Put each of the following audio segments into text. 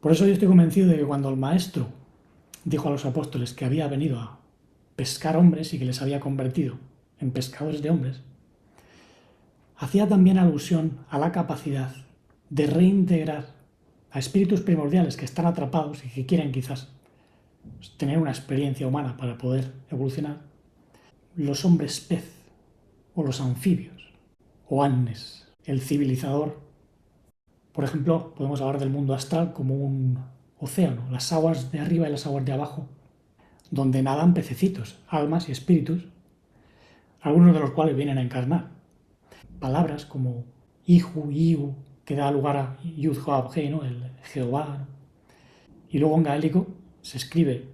Por eso yo estoy convencido de que cuando el Maestro dijo a los apóstoles que había venido a pescar hombres y que les había convertido en pescadores de hombres, hacía también alusión a la capacidad de reintegrar a espíritus primordiales que están atrapados y que quieren quizás tener una experiencia humana para poder evolucionar, los hombres pez o los anfibios o Annes, el civilizador. Por ejemplo, podemos hablar del mundo astral como un océano, las aguas de arriba y las aguas de abajo, donde nadan pececitos, almas y espíritus, algunos de los cuales vienen a encarnar. Palabras como Ihu, Iu, que da lugar a Yud Hoab, ¿no? El Jehová, ¿no? Y luego en gaélico se escribe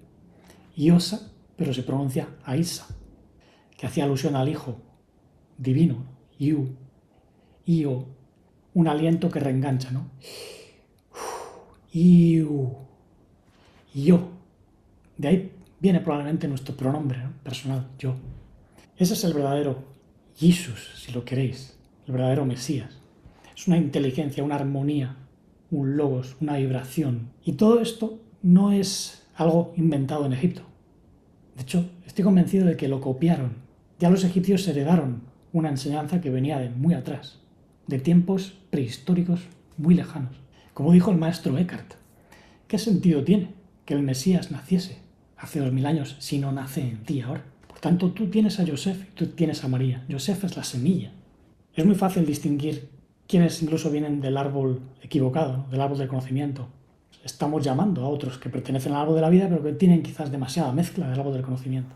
Iosa, pero se pronuncia Aisa, que hacía alusión al Hijo divino, Iu, Io, un aliento que reengancha, ¿no? Iu, yo. De ahí viene probablemente nuestro pronombre, ¿no? Personal, yo. Ese es el verdadero Jesús, si lo queréis, el verdadero Mesías. Es una inteligencia, una armonía, un logos, una vibración. Y todo esto no es algo inventado en Egipto. De hecho, estoy convencido de que lo copiaron. Ya los egipcios heredaron una enseñanza que venía de muy atrás, de tiempos prehistóricos muy lejanos. Como dijo el maestro Eckhart, ¿qué sentido tiene que el Mesías naciese hace 2000 años si no nace en ti ahora? Por tanto, tú tienes a Joseph y tú tienes a María. Joseph es la semilla. Es muy fácil distinguir quienes incluso vienen del árbol equivocado, ¿no? Del árbol del conocimiento. Estamos llamando a otros que pertenecen al árbol de la vida, pero que tienen quizás demasiada mezcla del árbol del conocimiento.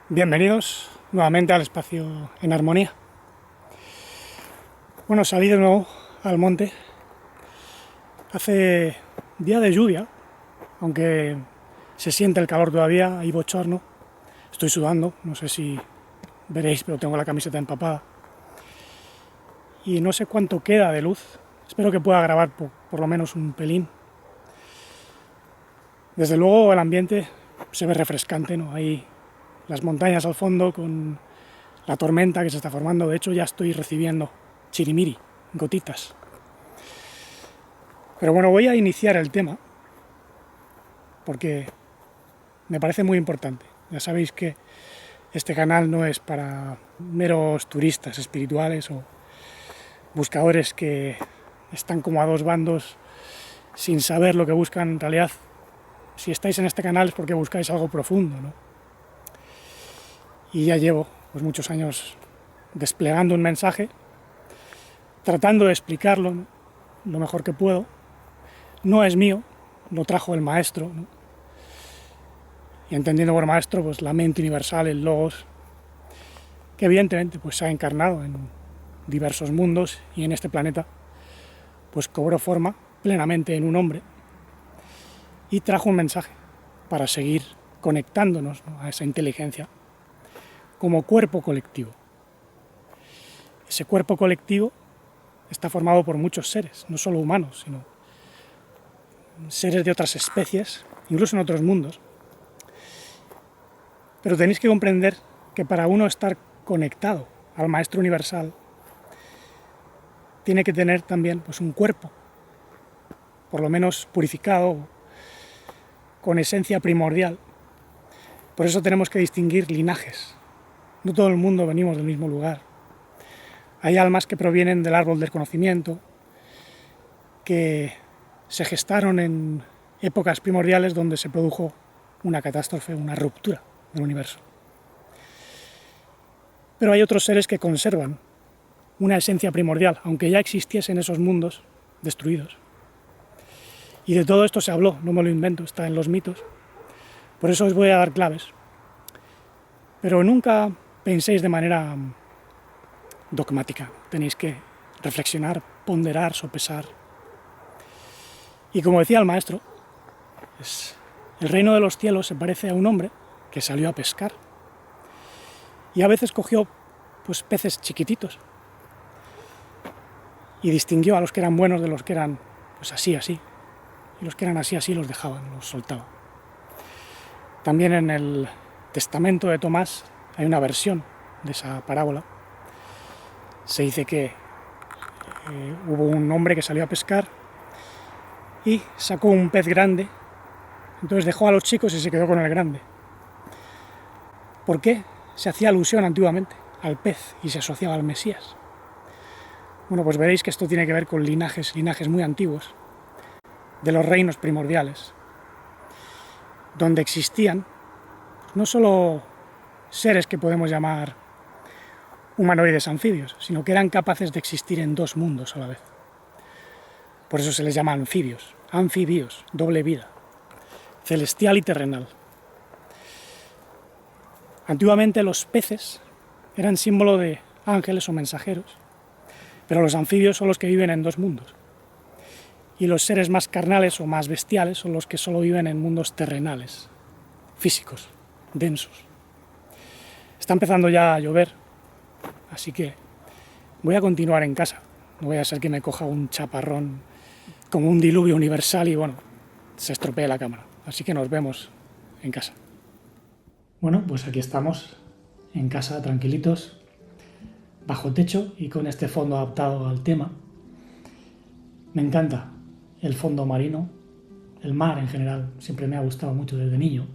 Bienvenidos nuevamente al espacio en armonía. Bueno, salí de nuevo al monte. Hace día de lluvia, aunque se siente el calor todavía, hay bochorno. Estoy sudando, no sé si veréis, pero tengo la camiseta empapada. Y no sé cuánto queda de luz. Espero que pueda grabar por lo menos un pelín. Desde luego el ambiente se ve refrescante, ¿no? Hay las montañas al fondo con la tormenta que se está formando. De hecho, ya estoy recibiendo chirimiri, gotitas. Pero bueno, voy a iniciar el tema porque me parece muy importante. Ya sabéis que este canal no es para meros turistas espirituales o buscadores que están como a dos bandos sin saber lo que buscan en realidad. Si estáis en este canal es porque buscáis algo profundo, ¿no? Y ya llevo pues muchos años desplegando un mensaje, tratando de explicarlo, ¿no?, lo mejor que puedo. No es mío, lo trajo el maestro, ¿no? Y entendiendo por maestro pues la mente universal, el logos, que evidentemente pues se ha encarnado en diversos mundos y en este planeta pues cobró forma plenamente en un hombre y trajo un mensaje para seguir conectándonos, ¿no?, a esa inteligencia como cuerpo colectivo. Ese cuerpo colectivo está formado por muchos seres, no solo humanos, sino seres de otras especies, incluso en otros mundos. Pero tenéis que comprender que para uno estar conectado al Maestro Universal tiene que tener también pues, un cuerpo, por lo menos purificado, con esencia primordial. Por eso tenemos que distinguir linajes. No todo el mundo venimos del mismo lugar. Hay almas que provienen del árbol del conocimiento, que se gestaron en épocas primordiales donde se produjo una catástrofe, una ruptura del universo. Pero hay otros seres que conservan una esencia primordial, aunque ya existiesen esos mundos destruidos. Y de todo esto se habló, no me lo invento, está en los mitos. Por eso os voy a dar claves. Pero nunca penséis de manera dogmática, tenéis que reflexionar, ponderar, sopesar. Y como decía el maestro, el reino de los cielos se parece a un hombre que salió a pescar y a veces cogió pues peces chiquititos y distinguió a los que eran buenos de los que eran pues así, y los que eran así los dejaban, los soltaba. También en el testamento de Tomás hay una versión de esa parábola. Se dice que hubo un hombre que salió a pescar y sacó un pez grande, entonces dejó a los chicos y se quedó con el grande. ¿Por qué se hacía alusión antiguamente al pez y se asociaba al Mesías? Bueno, pues veréis que esto tiene que ver con linajes muy antiguos, de los reinos primordiales, donde existían no solo seres que podemos llamar humanoides anfibios, sino que eran capaces de existir en dos mundos a la vez. Por eso se les llama anfibios, doble vida, celestial y terrenal. Antiguamente los peces eran símbolo de ángeles o mensajeros, pero los anfibios son los que viven en dos mundos. Y los seres más carnales o más bestiales son los que solo viven en mundos terrenales, físicos, densos. Está empezando ya a llover, así que voy a continuar en casa. No voy a ser que me coja un chaparrón como un diluvio universal y bueno, se estropee la cámara. Así que nos vemos en casa. Bueno, pues aquí estamos, en casa, tranquilitos, bajo techo y con este fondo adaptado al tema. Me encanta el fondo marino, el mar en general, siempre me ha gustado mucho desde niño.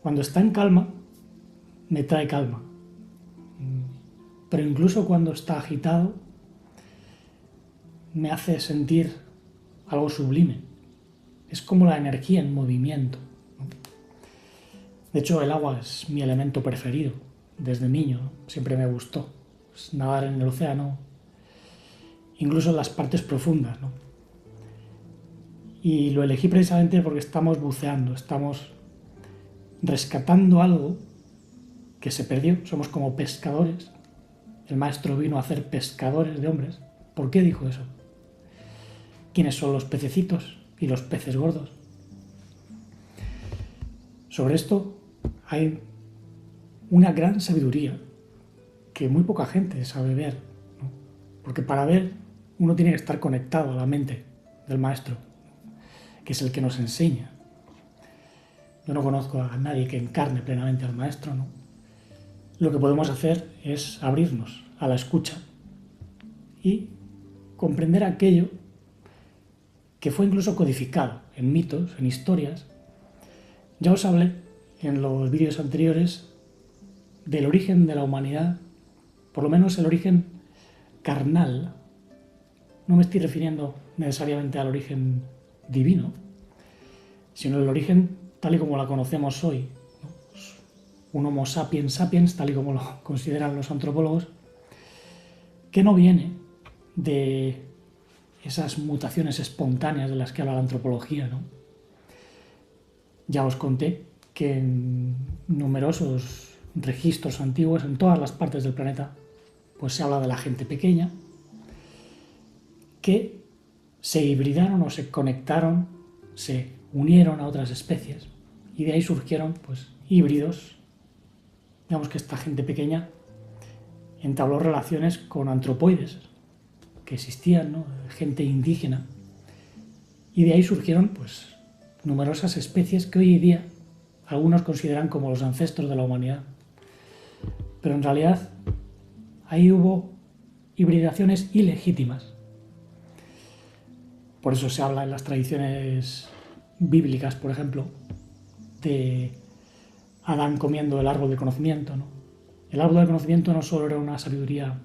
Cuando está en calma, me trae calma. Pero incluso cuando está agitado, me hace sentir algo sublime. Es como la energía en movimiento. De hecho, el agua es mi elemento preferido desde niño, siempre me gustó. Pues nadar en el océano, incluso en las partes profundas, ¿no? Y lo elegí precisamente porque estamos buceando, estamos rescatando algo que se perdió, somos como pescadores. El maestro vino a hacer pescadores de hombres. ¿Por qué dijo eso? ¿Quiénes son los pececitos y los peces gordos? Sobre esto hay una gran sabiduría que muy poca gente sabe ver, ¿no? Porque para ver uno tiene que estar conectado a la mente del maestro, que es el que nos enseña. Yo no conozco a nadie que encarne plenamente al maestro, ¿no? Lo que podemos hacer es abrirnos a la escucha y comprender aquello que fue incluso codificado en mitos, en historias. Ya os hablé en los vídeos anteriores del origen de la humanidad, por lo menos el origen carnal. No me estoy refiriendo necesariamente al origen divino, sino el origen tal y como la conocemos hoy, ¿no? Pues un Homo sapiens sapiens, tal y como lo consideran los antropólogos, que no viene de esas mutaciones espontáneas de las que habla la antropología, ¿no? Ya os conté que en numerosos registros antiguos, en todas las partes del planeta, pues se habla de la gente pequeña, que se hibridaron o se conectaron, se unieron a otras especies y de ahí surgieron pues híbridos. Digamos que esta gente pequeña entabló relaciones con antropoides que existían, ¿no? Gente indígena, y de ahí surgieron pues numerosas especies que hoy en día algunos consideran como los ancestros de la humanidad. Pero en realidad ahí hubo hibridaciones ilegítimas. Por eso se habla en las tradiciones bíblicas, por ejemplo, de Adán comiendo el árbol del conocimiento, ¿no? El árbol del conocimiento no solo era una sabiduría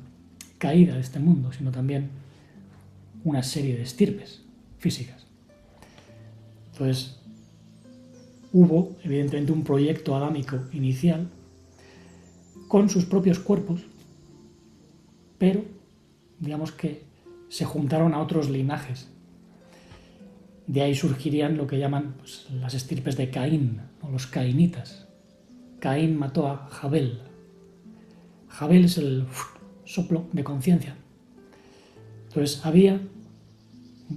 caída de este mundo, sino también una serie de estirpes físicas. Entonces, hubo evidentemente un proyecto adámico inicial con sus propios cuerpos, pero digamos que se juntaron a otros linajes. De ahí surgirían lo que llaman pues, las estirpes de Caín, o los cainitas. Caín mató a Jabel. Jabel es el soplo de conciencia. Entonces había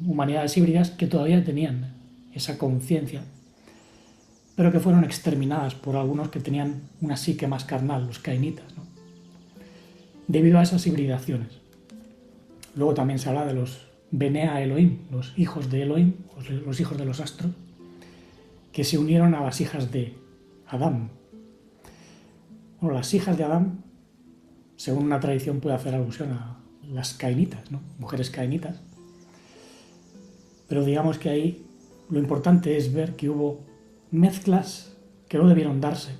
humanidades híbridas que todavía tenían esa conciencia, pero que fueron exterminadas por algunos que tenían una psique más carnal, los cainitas, ¿no? Debido a esas hibridaciones. Luego también se habla de los Benea Elohim, los hijos de Elohim, los hijos de los astros, que se unieron a las hijas de Adán. Bueno, las hijas de Adán, según una tradición, puede hacer alusión a las cainitas, ¿no? Mujeres cainitas. Pero digamos que ahí lo importante es ver que hubo mezclas que no debieron darse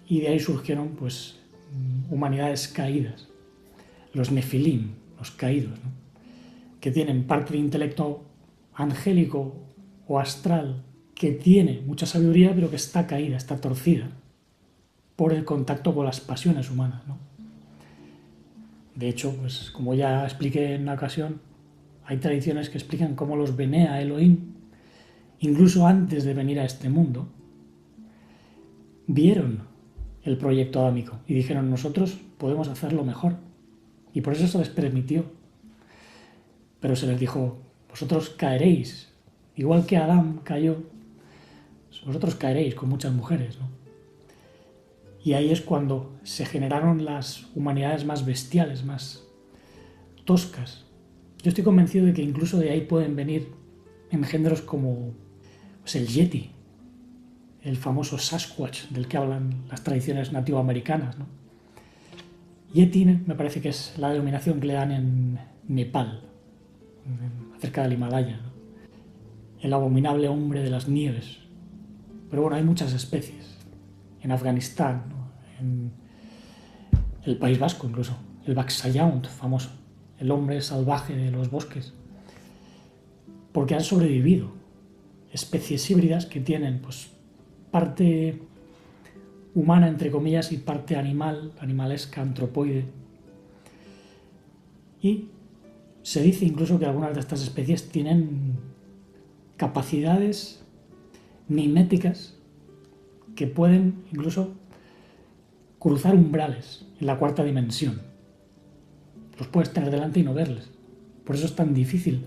y de ahí surgieron pues humanidades caídas, los nefilim, los caídos, ¿no? Que tienen parte de intelecto angélico o astral, que tiene mucha sabiduría pero que está caída, está torcida por el contacto con las pasiones humanas, ¿no? De hecho, pues como ya expliqué en una ocasión, hay tradiciones que explican cómo los Benea Elohim, incluso antes de venir a este mundo, vieron el proyecto adámico y dijeron: nosotros podemos hacerlo mejor. Y por eso se les permitió. Pero se les dijo: vosotros caeréis, igual que Adán cayó, vosotros caeréis con muchas mujeres, ¿no? Y ahí es cuando se generaron las humanidades más bestiales, más toscas. Yo estoy convencido de que incluso de ahí pueden venir engendros como pues el Yeti, el famoso Sasquatch del que hablan las tradiciones nativoamericanas, ¿no? Yeti me parece que es la denominación que le dan en Nepal, cerca del Himalaya, ¿no? El abominable hombre de las nieves. Pero bueno, hay muchas especies. En Afganistán, ¿no? En el País Vasco incluso, el Baxayaunt famoso, el hombre salvaje de los bosques, porque han sobrevivido especies híbridas que tienen pues parte humana entre comillas y parte animal, animalesca, antropoide. Y se dice incluso que algunas de estas especies tienen capacidades miméticas que pueden incluso cruzar umbrales en la cuarta dimensión. Los puedes tener delante y no verles. Por eso es tan difícil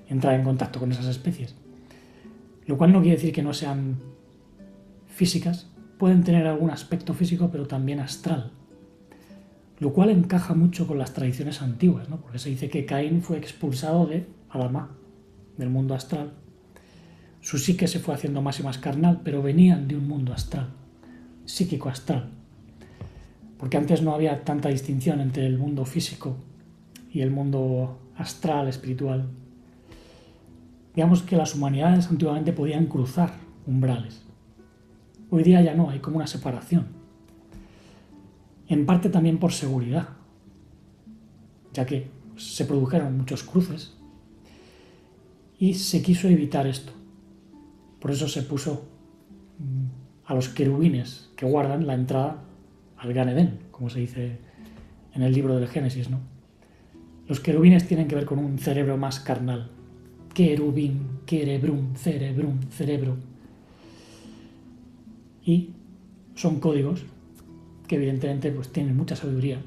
entrar en contacto con esas especies. Lo cual no quiere decir que no sean físicas, pueden tener algún aspecto físico, pero también astral. Lo cual encaja mucho con las tradiciones antiguas, ¿no? Porque se dice que Caín fue expulsado de Adamá, del mundo astral. Su psique se fue haciendo más y más carnal, pero venían de un mundo astral, psíquico astral. Porque antes no había tanta distinción entre el mundo físico y el mundo astral, espiritual. Digamos que las humanidades antiguamente podían cruzar umbrales. Hoy día ya no, hay como una separación. En parte también por seguridad, ya que se produjeron muchos cruces y se quiso evitar esto. Por eso se puso a los querubines que guardan la entrada al Gan Edén, como se dice en el libro del Génesis, ¿no? Los querubines tienen que ver con un cerebro más carnal. Querubín, querebrum, cerebrum, cerebro. Y son códigos que evidentemente pues tienen mucha sabiduría.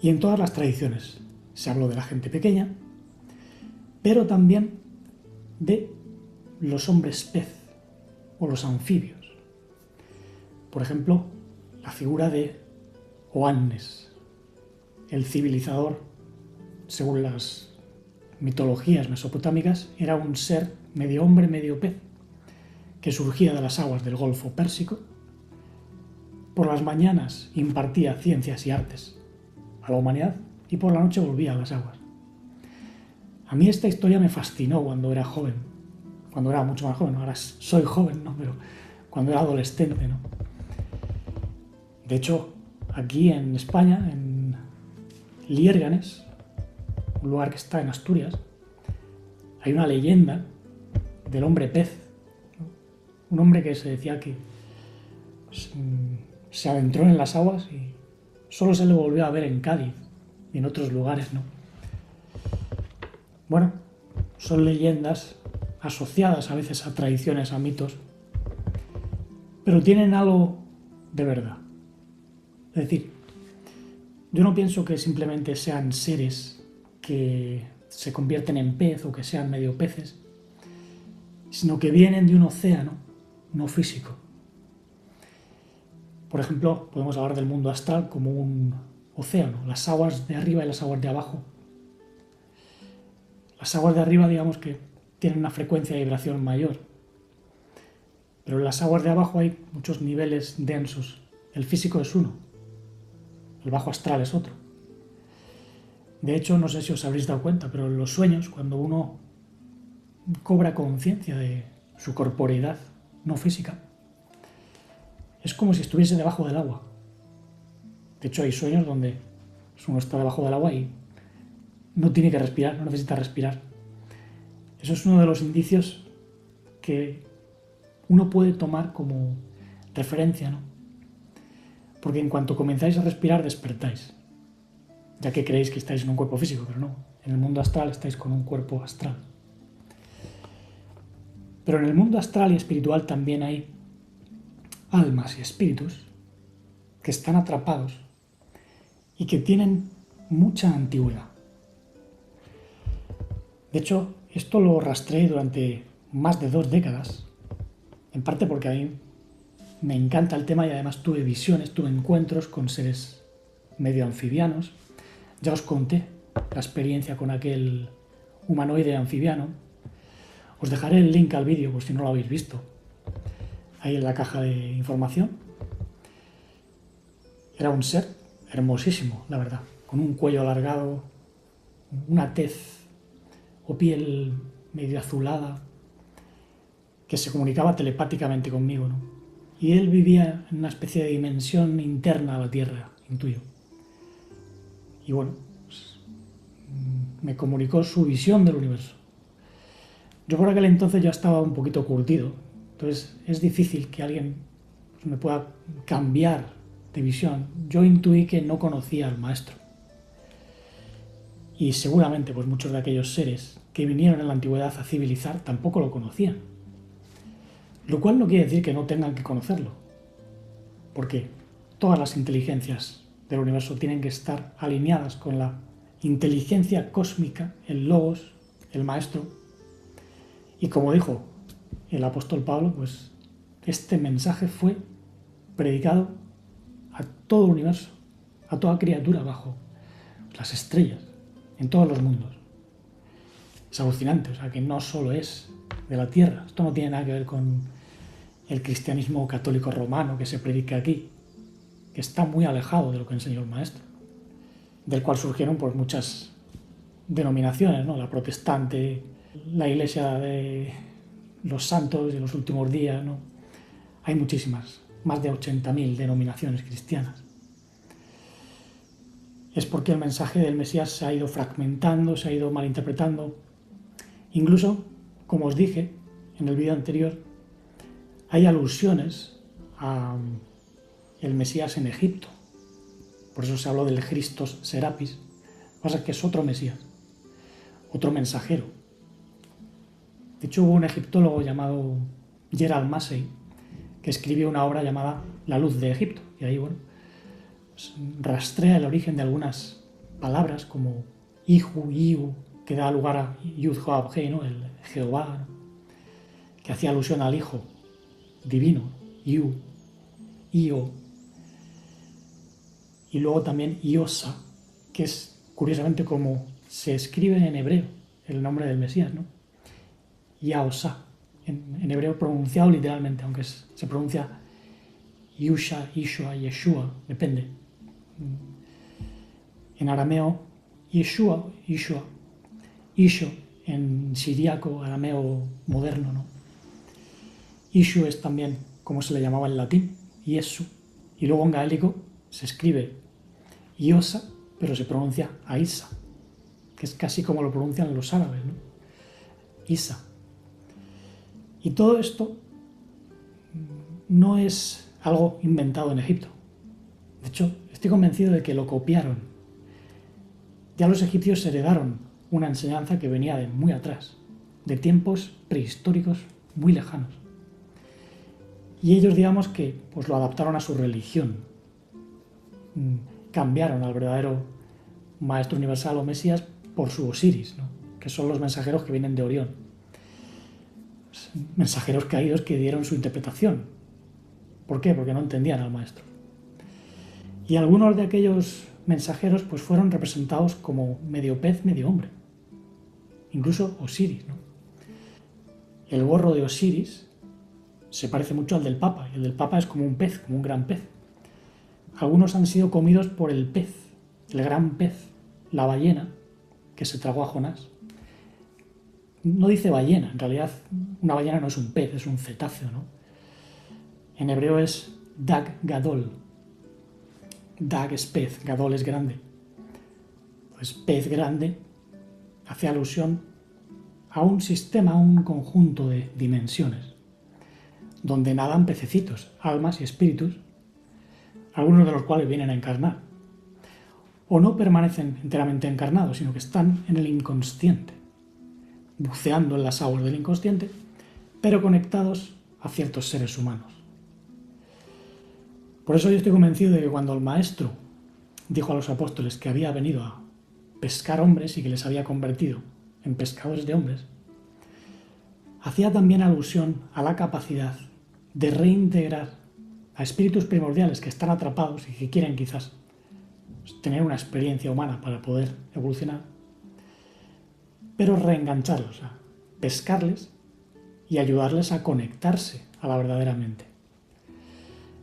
Y en todas las tradiciones se habló de la gente pequeña, pero también de los hombres pez o los anfibios. Por ejemplo, la figura de Oannes, el civilizador, según las mitologías mesopotámicas, era un ser medio hombre, medio pez, que surgía de las aguas del Golfo Pérsico. Por las mañanas impartía ciencias y artes a la humanidad y por la noche volvía a las aguas. A mí esta historia me fascinó cuando era joven, cuando era mucho más joven, ahora soy joven, ¿no? Pero cuando era adolescente, ¿no? De hecho, aquí en España, en Liérganes, un lugar que está en Asturias, hay una leyenda del hombre pez, ¿no? Un hombre que se decía que se adentró en las aguas y solo se le volvió a ver en Cádiz y en otros lugares, ¿no? Bueno, son leyendas asociadas a veces a tradiciones, a mitos, pero tienen algo de verdad. Es decir, yo no pienso que simplemente sean seres que se convierten en pez o que sean medio peces, sino que vienen de un océano no físico. Por ejemplo, podemos hablar del mundo astral como un océano, las aguas de arriba y las aguas de abajo. Las aguas de arriba, digamos que tienen una frecuencia de vibración mayor, pero en las aguas de abajo hay muchos niveles densos. El físico es uno, el bajo astral es otro. De hecho, no sé si os habréis dado cuenta, pero en los sueños, cuando uno cobra conciencia de su corporeidad no física, es como si estuviese debajo del agua. De hecho, hay sueños donde uno está debajo del agua y no tiene que respirar, no necesita respirar. Eso es uno de los indicios que uno puede tomar como referencia, ¿no? Porque en cuanto comenzáis a respirar, despertáis, ya que creéis que estáis en un cuerpo físico, pero no. En el mundo astral estáis con un cuerpo astral. Pero en el mundo astral y espiritual también hay almas y espíritus que están atrapados y que tienen mucha antigüedad. De hecho, esto lo rastreé durante más de 2 décadas, en parte porque a mí me encanta el tema y además tuve visiones, tuve encuentros con seres medio anfibianos. Ya os conté la experiencia con aquel humanoide anfibiano. Os dejaré el link al vídeo por si no lo habéis visto, ahí en la caja de información. Era un ser hermosísimo, la verdad, con un cuello alargado, una tez o piel medio azulada, que se comunicaba telepáticamente conmigo, ¿no? Y él vivía en una especie de dimensión interna a la Tierra, intuyo. Y bueno, pues, me comunicó su visión del universo. Yo por aquel entonces ya estaba un poquito curtido, entonces es difícil que alguien me pueda cambiar de visión. Yo intuí que no conocía al maestro. Y seguramente pues muchos de aquellos seres que vinieron en la antigüedad a civilizar tampoco lo conocían. Lo cual no quiere decir que no tengan que conocerlo, porque todas las inteligencias del universo tienen que estar alineadas con la inteligencia cósmica, el Logos, el maestro. Y como dijo el apóstol Pablo, pues este mensaje fue predicado a todo el universo, a toda criatura bajo las estrellas, en todos los mundos. Es alucinante, o sea que no solo es de la Tierra. Esto no tiene nada que ver con el cristianismo católico romano que se predica aquí, que está muy alejado de lo que enseñó el maestro, del cual surgieron pues muchas denominaciones, ¿no? La protestante, la iglesia de los santos de los últimos días, ¿no? Hay muchísimas, más de 80.000 denominaciones cristianas. Es porque el mensaje del Mesías se ha ido fragmentando, se ha ido malinterpretando. Incluso, como os dije en el vídeo anterior, hay alusiones a el Mesías en Egipto. Por eso se habló del Christos Serapis. Lo que pasa es que es otro Mesías, otro mensajero. De hecho, hubo un egiptólogo llamado Gerald Massey que escribió una obra llamada La luz de Egipto. Y ahí, bueno, pues rastrea el origen de algunas palabras como Ihu, Iu, que da lugar a Yud-Hod-He, ¿no? El Jehová, ¿no? Que hacía alusión al Hijo divino, Iu, Io. Y luego también Iosa, que es curiosamente como se escribe en hebreo el nombre del Mesías, ¿no? Yaosa, en hebreo pronunciado literalmente, aunque se pronuncia Yusha, Ishua, Yeshua, depende. En arameo, Yeshua, Ishua, Isho, en siríaco, arameo moderno, ¿no? Ishu es también como se le llamaba en latín, Yesu, y luego en gaélico se escribe Iosa, pero se pronuncia Aisa, que es casi como lo pronuncian los árabes, ¿no? Isa. Y todo esto no es algo inventado en Egipto. De hecho, estoy convencido de que lo copiaron. Ya los egipcios heredaron una enseñanza que venía de muy atrás, de tiempos prehistóricos muy lejanos. Y ellos, digamos que pues lo adaptaron a su religión. Cambiaron al verdadero Maestro Universal o Mesías por su Osiris, ¿no? Que son los mensajeros que vienen de Orión. Mensajeros caídos que dieron su interpretación. ¿Por qué? Porque no entendían al Maestro. Y algunos de aquellos mensajeros pues fueron representados como medio pez, medio hombre. Incluso Osiris, ¿no? El gorro de Osiris se parece mucho al del Papa, y el del Papa es como un pez, como un gran pez. Algunos han sido comidos por el pez, el gran pez, la ballena, que se tragó a Jonás. No dice ballena, en realidad una ballena no es un pez, es un cetáceo, ¿no? En hebreo es Dag Gadol. Dag es pez, Gadol es grande. Pues pez grande hace alusión a un sistema, a un conjunto de dimensiones, donde nadan pececitos, almas y espíritus, algunos de los cuales vienen a encarnar. O no permanecen enteramente encarnados, sino que están en el inconsciente, buceando en las aguas del inconsciente, pero conectados a ciertos seres humanos. Por eso yo estoy convencido de que cuando el Maestro dijo a los apóstoles que había venido a pescar hombres y que les había convertido en pescadores de hombres, hacía también alusión a la capacidad de reintegrar a espíritus primordiales que están atrapados y que quieren quizás tener una experiencia humana para poder evolucionar, pero reengancharlos, a pescarles y ayudarles a conectarse a la verdadera mente.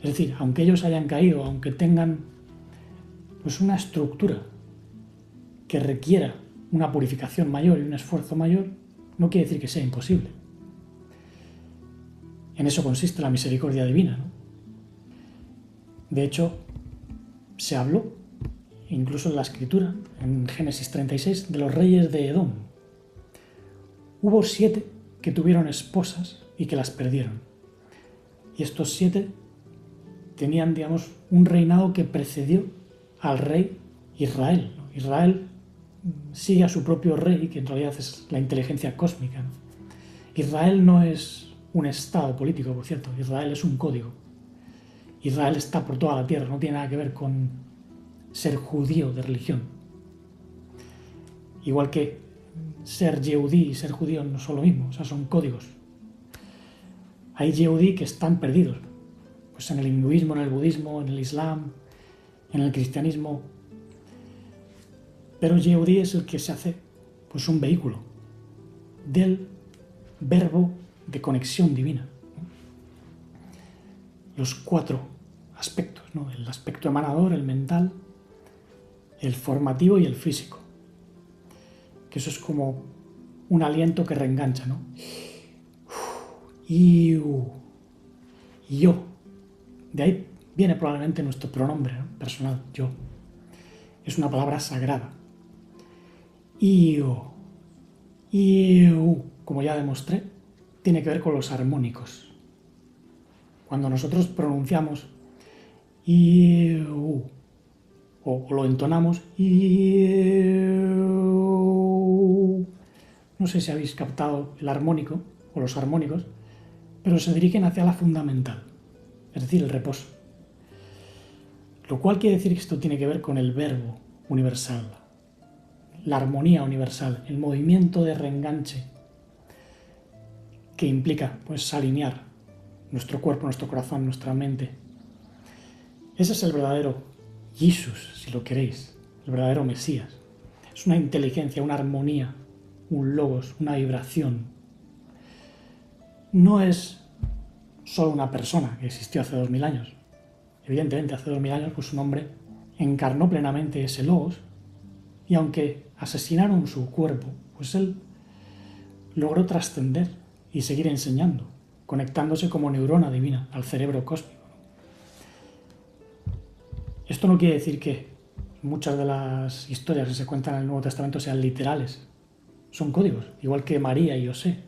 Es decir, aunque ellos hayan caído, aunque tengan pues una estructura que requiera una purificación mayor y un esfuerzo mayor, no quiere decir que sea imposible. En eso consiste la misericordia divina, ¿no? De hecho, se habló, incluso en la Escritura, en Génesis 36, de los reyes de Edom. Hubo 7 que tuvieron esposas y que las perdieron. Y estos 7 tenían, digamos, un reinado que precedió al rey Israel. Israel sigue a su propio rey, que en realidad es la inteligencia cósmica, ¿no? Israel no es un estado político, por cierto. Israel es un código. Israel está por toda la tierra, no tiene nada que ver con ser judío de religión. Igual que ser yehudí y ser judío no son lo mismo, o sea, son códigos. Hay yehudí que están perdidos, pues en el hinduismo, en el budismo, en el islam, en el cristianismo. Pero yehudí es el que se hace pues un vehículo del verbo de conexión divina. Los 4 aspectos, ¿no? El aspecto emanador, el mental, el formativo y el físico. Que eso es como un aliento que reengancha, ¿no? Y yo. De ahí viene probablemente nuestro pronombre, ¿no? Personal, yo. Es una palabra sagrada. Iu, como ya demostré, tiene que ver con los armónicos. Cuando nosotros pronunciamos iu, o lo entonamos iu, no sé si habéis captado el armónico o los armónicos, pero se dirigen hacia la fundamental, es decir, el reposo. Lo cual quiere decir que esto tiene que ver con el verbo universal, la armonía universal, el movimiento de reenganche que implica pues alinear nuestro cuerpo, nuestro corazón, nuestra mente. Ese es el verdadero Jesús, si lo queréis, el verdadero Mesías. Es una inteligencia, una armonía, un logos, una vibración. No es solo una persona que existió hace 2000 años. Evidentemente, hace 2000 años pues un hombre encarnó plenamente ese logos y aunque asesinaron su cuerpo, pues él logró trascender y seguir enseñando, conectándose como neurona divina al cerebro cósmico. Esto no quiere decir que muchas de las historias que se cuentan en el Nuevo Testamento sean literales. Son códigos, igual que María y José.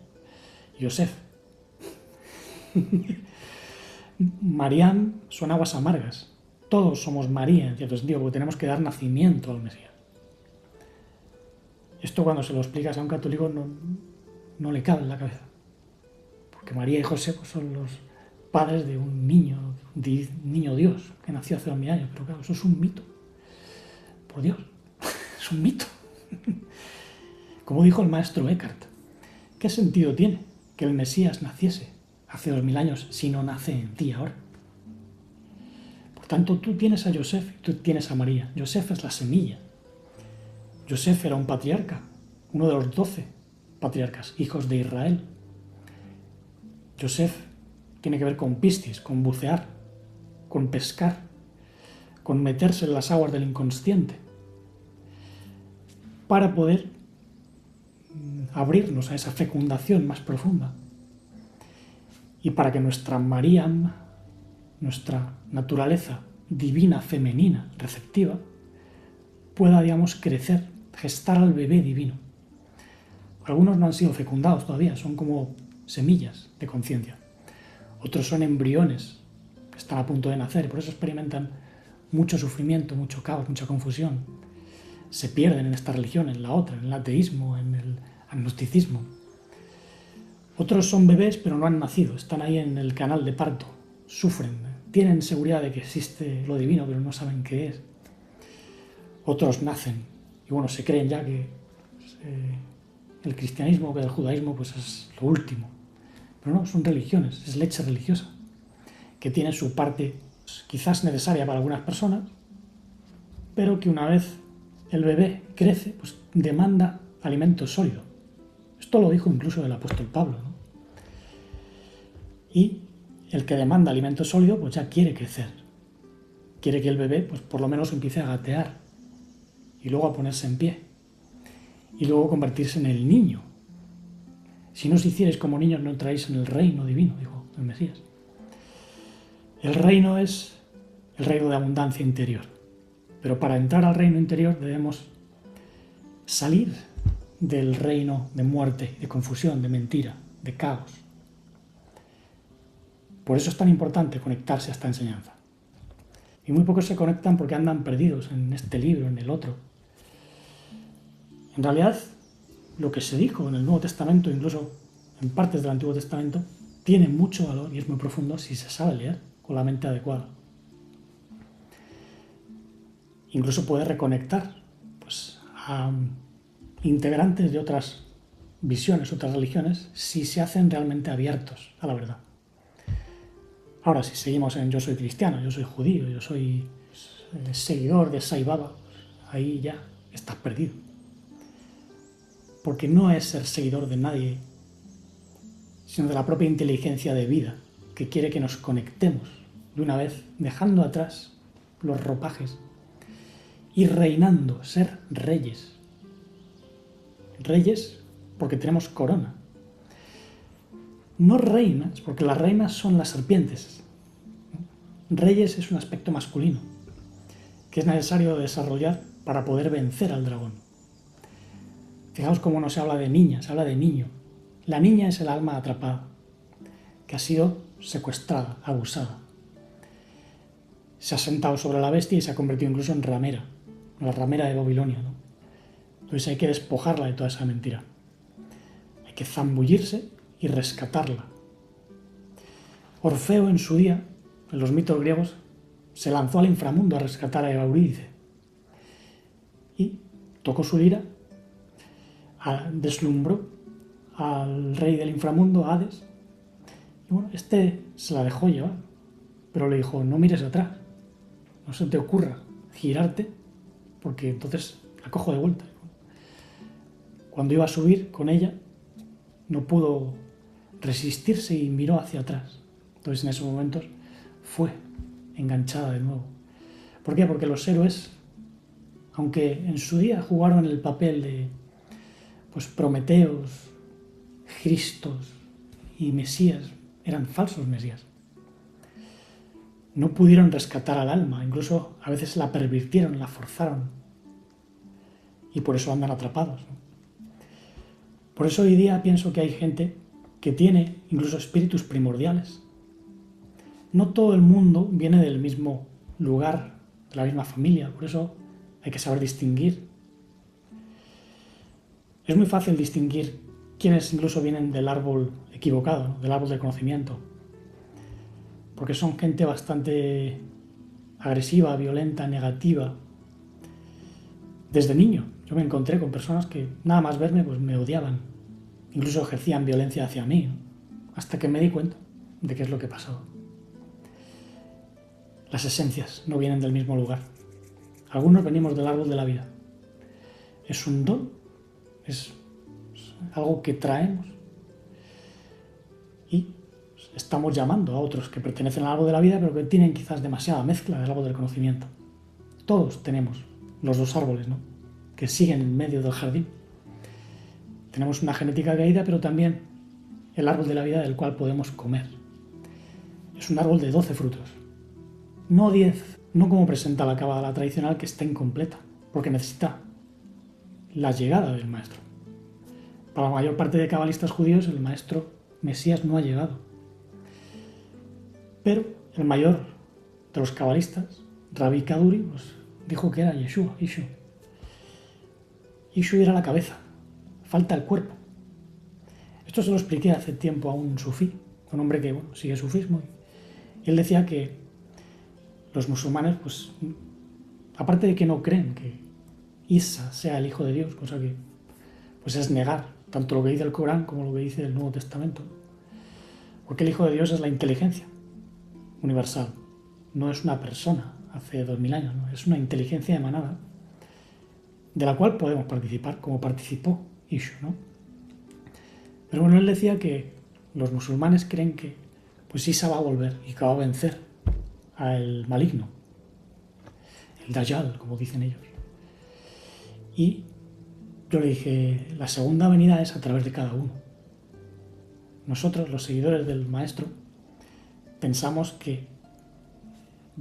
Mariam son aguas amargas. Todos somos María, en cierto sentido, porque tenemos que dar nacimiento al Mesías. Esto cuando se lo explicas a un católico no le cabe en la cabeza. Porque María y José pues, son los padres de un niño Dios, que nació hace 2000 años. Pero claro, eso es un mito. Por Dios, es un mito. Como dijo el maestro Eckhart, ¿qué sentido tiene que el Mesías naciese hace 2000 años si no nace en ti ahora? Por tanto, tú tienes a Joseph y tú tienes a María. Joseph es la semilla. Joseph era un patriarca, uno de los 12 patriarcas, hijos de Israel. Joseph tiene que ver con piscis, con bucear, con pescar, con meterse en las aguas del inconsciente, para poder abrirnos a esa fecundación más profunda y para que nuestra Mariam, nuestra naturaleza divina, femenina, receptiva, pueda, digamos, crecer, gestar al bebé divino. Algunos no han sido fecundados todavía, son como semillas de conciencia. Otros son embriones que están a punto de nacer, por eso experimentan mucho sufrimiento, mucho caos, mucha confusión. Se pierden en esta religión, en la otra, en el ateísmo, en el agnosticismo. Otros son bebés pero no han nacido, están ahí en el canal de parto, sufren, tienen seguridad de que existe lo divino pero no saben qué es. Otros nacen y bueno, se creen ya que el cristianismo, que el judaísmo pues es lo último. Pero no, son religiones, es leche religiosa, que tiene su parte quizás necesaria para algunas personas, pero que una vez el bebé crece, pues demanda alimento sólido. Esto lo dijo incluso el apóstol Pablo, ¿no? Y el que demanda alimento sólido, pues ya quiere crecer. Quiere que el bebé, pues por lo menos empiece a gatear y luego a ponerse en pie y luego convertirse en el niño. Si no os hicierais como niños, no entráis en el reino divino, dijo el Mesías. El reino es el reino de abundancia interior. Pero para entrar al reino interior debemos salir del reino de muerte, de confusión, de mentira, de caos. Por eso es tan importante conectarse a esta enseñanza. Y muy pocos se conectan porque andan perdidos en este libro, en el otro. En realidad, lo que se dijo en el Nuevo Testamento, incluso en partes del Antiguo Testamento, tiene mucho valor y es muy profundo si se sabe leer con la mente adecuada. Incluso puede reconectar pues, a integrantes de otras visiones, otras religiones, si se hacen realmente abiertos a la verdad. Ahora, si seguimos en yo soy cristiano, yo soy judío, yo soy seguidor de Sai Baba, ahí ya estás perdido. Porque no es ser seguidor de nadie, sino de la propia inteligencia de vida, que quiere que nos conectemos de una vez, dejando atrás los ropajes y reinando, ser reyes. Reyes porque tenemos corona. No reinas, porque las reinas son las serpientes. Reyes es un aspecto masculino que es necesario desarrollar para poder vencer al dragón. Fijaos cómo no se habla de niña, se habla de niño. La niña es el alma atrapada, que ha sido secuestrada, abusada. Se ha sentado sobre la bestia y se ha convertido incluso en ramera, la ramera de Babilonia, ¿no? Entonces hay que despojarla de toda esa mentira. Hay que zambullirse y rescatarla. Orfeo en su día, en los mitos griegos, se lanzó al inframundo a rescatar a Eurídice y tocó su lira, deslumbró al rey del inframundo, Hades, y bueno, este se la dejó llevar, pero le dijo, no mires atrás, no se te ocurra girarte, porque entonces la cojo de vuelta. Cuando iba a subir con ella, no pudo resistirse y miró hacia atrás. Entonces en esos momentos fue enganchada de nuevo. ¿Por qué? Porque los héroes, aunque en su día jugaron el papel de pues, Prometeos, Cristos y Mesías, eran falsos Mesías. No pudieron rescatar al alma, incluso a veces la pervirtieron, la forzaron. Y por eso andan atrapados, ¿no? Por eso hoy día pienso que hay gente que tiene incluso espíritus primordiales. No todo el mundo viene del mismo lugar, de la misma familia, por eso hay que saber distinguir. Es muy fácil distinguir quienes incluso vienen del árbol equivocado, ¿no? Del árbol del conocimiento. porque son gente bastante agresiva, violenta, negativa. Desde niño yo me encontré con personas que nada más verme pues me odiaban, incluso ejercían violencia hacia mí, ¿no? Hasta que me di cuenta de qué es lo que pasaba. Las esencias no vienen del mismo lugar. Algunos venimos del árbol de la vida. Es un don, es algo que traemos y estamos llamando a otros que pertenecen al árbol de la vida, pero que tienen quizás demasiada mezcla del árbol del conocimiento. Todos tenemos los dos árboles, ¿no?, que siguen en medio del jardín. Tenemos una genética caída, pero también el árbol de la vida del cual podemos comer. Es un árbol de 12 frutos, no 10, no como presenta la cábala tradicional, que está incompleta, porque necesita la llegada del maestro. Para la mayor parte de cabalistas judíos, el maestro Mesías no ha llegado. Pero el mayor de los cabalistas, Rabbi Kaduri, pues, dijo que era Yeshua, Ishu. Ishu era la cabeza, falta el cuerpo. Esto se lo expliqué hace tiempo a un sufí, un hombre que sigue el sufismo. Y él decía que los musulmanes, pues, aparte de que no creen que Isa sea el Hijo de Dios, cosa que pues es negar tanto lo que dice el Corán como lo que dice el Nuevo Testamento, porque el Hijo de Dios es la inteligencia universal, no es una persona hace 2000 años, ¿no? Es una inteligencia emanada de la cual podemos participar, como participó Ishu, ¿no? Pero bueno, él decía que los musulmanes creen que pues Isa va a volver y que va a vencer al maligno, el Dajjal, como dicen ellos. Y yo le dije, la segunda venida es a través de cada uno. Nosotros, los seguidores del maestro, pensamos que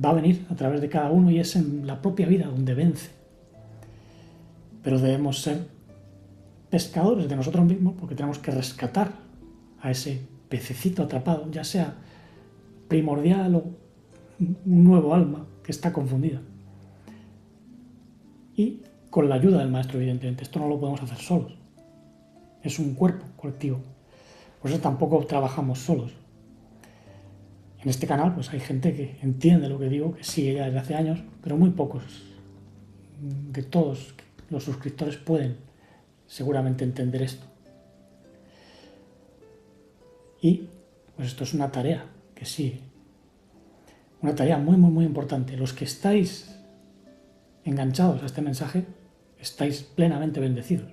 va a venir a través de cada uno y es en la propia vida donde vence. Pero debemos ser pescadores de nosotros mismos, porque tenemos que rescatar a ese pececito atrapado, ya sea primordial o un nuevo alma que está confundida. Y con la ayuda del maestro, evidentemente. Esto no lo podemos hacer solos. Es un cuerpo colectivo. Por eso tampoco trabajamos solos. En este canal pues hay gente que entiende lo que digo, que sigue ya desde hace años, pero muy pocos de todos los suscriptores pueden seguramente entender esto. Y pues esto es una tarea que sigue. Una tarea muy, muy, muy importante. Los que estáis enganchados a este mensaje, estáis plenamente bendecidos.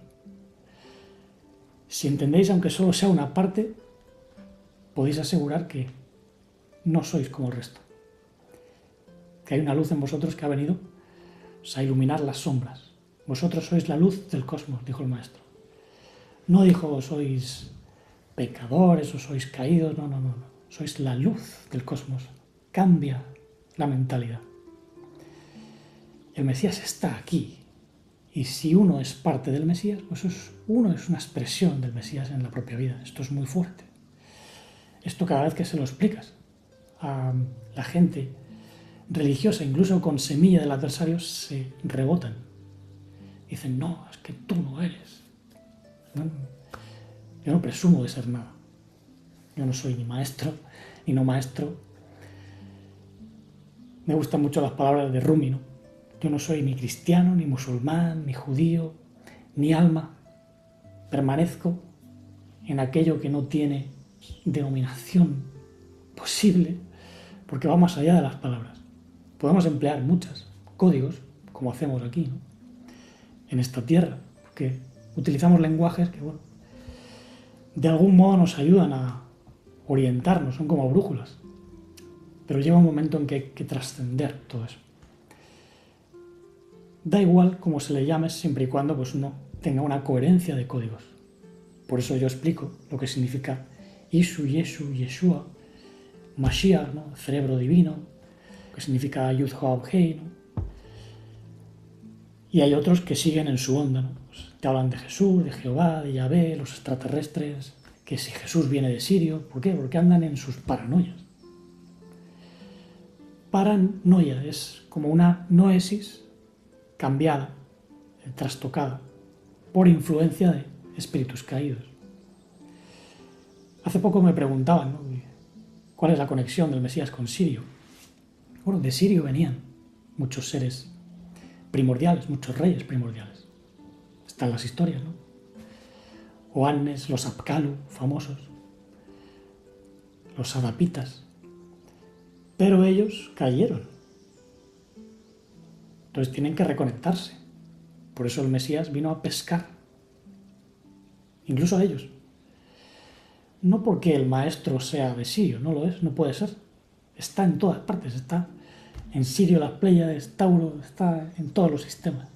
Si entendéis, aunque solo sea una parte, podéis asegurar que no sois como el resto. Que hay una luz en vosotros que ha venido a iluminar las sombras. Vosotros sois la luz del cosmos, dijo el maestro. No dijo sois pecadores o sois caídos, no. Sois la luz del cosmos. Cambia la mentalidad. El Mesías está aquí. Y si uno es parte del Mesías, pues uno es una expresión del Mesías en la propia vida. Esto es muy fuerte. Esto cada vez que se lo explicas a la gente religiosa, incluso con semilla del adversario, se rebotan. Dicen, no, es que tú no eres. No, yo no presumo de ser nada. Yo no soy ni maestro, ni no maestro. Me gustan mucho las palabras de Rumi, ¿no? Yo no soy ni cristiano, ni musulmán, ni judío, ni alma. Permanezco en aquello que no tiene denominación posible, porque va más allá de las palabras. Podemos emplear muchos códigos, como hacemos aquí, ¿no?, en esta tierra, porque utilizamos lenguajes que, bueno, de algún modo nos ayudan a orientarnos, son como brújulas. Pero llega un momento en que hay que trascender todo eso. Da igual cómo se le llame, siempre y cuando pues, uno tenga una coherencia de códigos. Por eso yo explico lo que significa Ishu, Yeshu, Yeshua, Mashiach, ¿no?, cerebro divino, que significa Yud Hoab Hei, ¿no? Y hay otros que siguen en su onda, ¿no? Pues te hablan de Jesús, de Jehová, de Yahvé, los extraterrestres, que si Jesús viene de Sirio. ¿Por qué? Porque andan en sus paranoias. Paranoia es como una noesis cambiada, trastocada, por influencia de espíritus caídos. Hace poco me preguntaban, ¿no?, ¿Cuál es la conexión del Mesías con Sirio? Bueno, de Sirio venían muchos seres primordiales, muchos reyes primordiales. Están las historias, ¿no? Oannes, los Apkallu, famosos, los Adapitas. Pero ellos cayeron. Entonces tienen que reconectarse. Por eso el Mesías vino a pescar. Incluso a ellos. No porque el maestro sea de Sirio, no lo es, no puede ser. Está en todas partes, está en Sirio, las Pléyades, Tauro, está en todos los sistemas.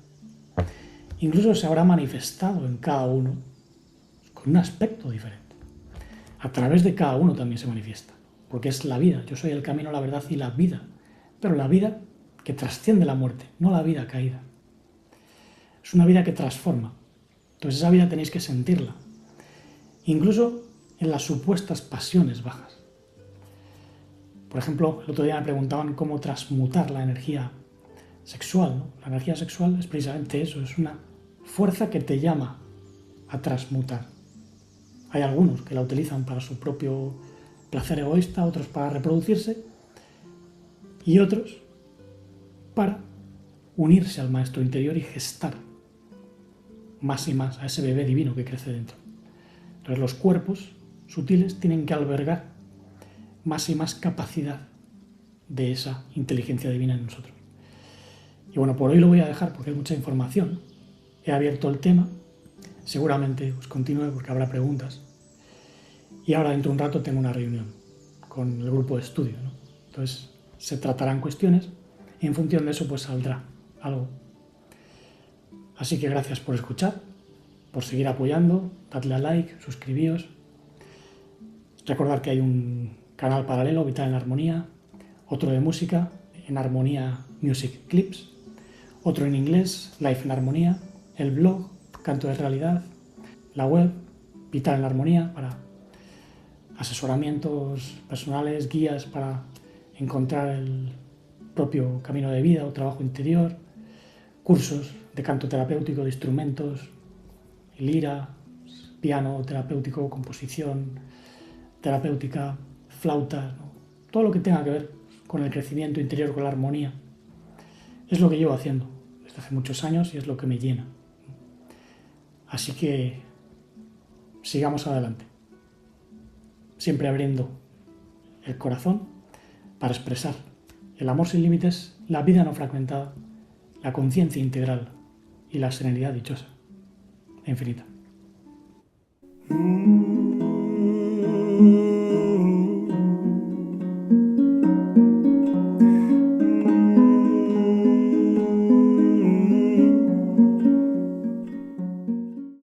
Incluso se habrá manifestado en cada uno con un aspecto diferente. A través de cada uno también se manifiesta, porque es la vida. Yo soy el camino, la verdad y la vida. Pero la vida que trasciende la muerte, no la vida caída. Es una vida que transforma. Entonces esa vida tenéis que sentirla. Incluso en las supuestas pasiones bajas. Por ejemplo, el otro día me preguntaban cómo transmutar la energía sexual, ¿no? La energía sexual es precisamente eso, es una fuerza que te llama a transmutar. Hay algunos que la utilizan para su propio placer egoísta, otros para reproducirse y otros para unirse al maestro interior y gestar más y más a ese bebé divino que crece dentro. Entonces los cuerpos sutiles tienen que albergar más y más capacidad de esa inteligencia divina en nosotros. Y bueno, por hoy lo voy a dejar porque hay mucha información. He abierto el tema, seguramente os continúe porque habrá preguntas. Y ahora dentro de un rato tengo una reunión con el grupo de estudio, ¿no? Entonces se tratarán cuestiones y en función de eso pues saldrá algo. Así que gracias por escuchar, por seguir apoyando, dadle a like, suscribíos. Recordad que hay un canal paralelo, Vital en Armonía, otro de música, en Armonía Music Clips, otro en inglés, Life en Armonía, el blog, Canto de Realidad, la web, Vital en Armonía, para asesoramientos personales, guías para encontrar el propio camino de vida o trabajo interior, cursos de canto terapéutico, de instrumentos, lira, piano terapéutico, composición terapéutica, flauta, ¿no? Todo lo que tenga que ver con el crecimiento interior, con la armonía. Es lo que llevo haciendo desde hace muchos años y es lo que me llena. Así que sigamos adelante, siempre abriendo el corazón para expresar el amor sin límites, la vida no fragmentada, la conciencia integral y la serenidad dichosa e infinita.